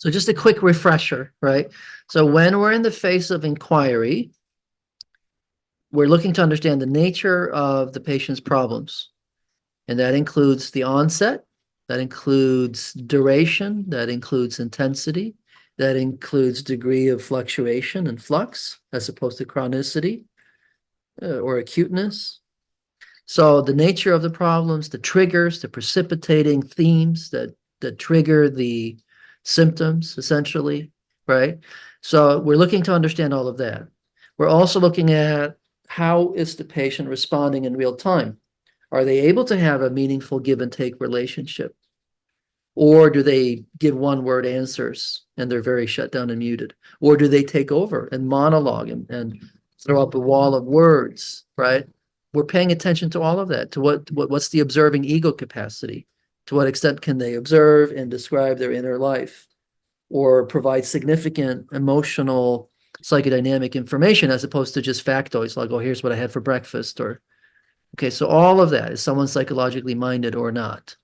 So just a quick refresher, right? So when we're in the face of inquiry, we're looking to understand the nature of the patient's problems. And that includes the onset, that includes duration, that includes intensity, that includes degree of fluctuation and flux as opposed to chronicity or acuteness. So the nature of the problems, the triggers, the precipitating themes that trigger the symptoms, essentially, right? So we're looking to understand all of that. We're also looking at how is the patient responding in real time? Are they able to have a meaningful give and take relationship? Or do they give one word answers and they're very shut down and muted? Or do they take over and monologue and throw up a wall of words, right? We're paying attention to all of that, to what's the observing ego capacity? To what extent can they observe and describe their inner life or provide significant emotional psychodynamic information as opposed to just factoids like, oh, here's what I had for breakfast, or okay, so all of that, is someone psychologically minded or not,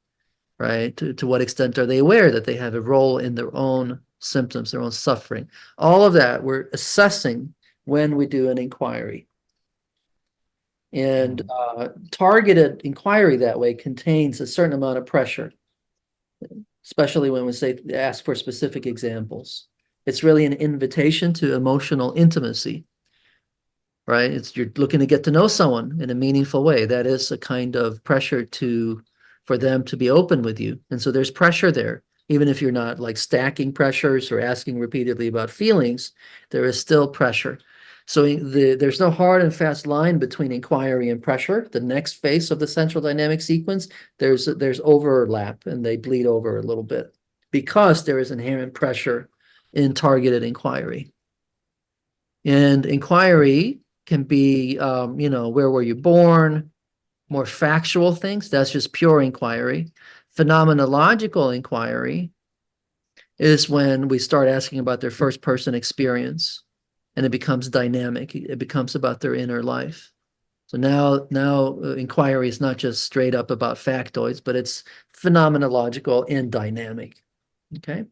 right? To what extent are they aware that they have a role in their own symptoms, their own suffering? All of that we're assessing when we do an inquiry. And targeted inquiry that way contains a certain amount of pressure, especially when we say ask for specific examples. It's really an invitation to emotional intimacy, right? It's you're looking to get to know someone in a meaningful way. That is a kind of pressure for them to be open with you. And so there's pressure there. Even if you're not like stacking pressures or asking repeatedly about feelings, there is still pressure. So there's no hard and fast line between inquiry and pressure. The next phase of the central dynamic sequence, there's overlap and they bleed over a little bit because there is inherent pressure in targeted inquiry. And inquiry can be, where were you born? More factual things, that's just pure inquiry. Phenomenological inquiry is when we start asking about their first person experience and it becomes dynamic. It becomes about their inner life. So now inquiry is not just straight up about factoids, but it's phenomenological and dynamic. Okay.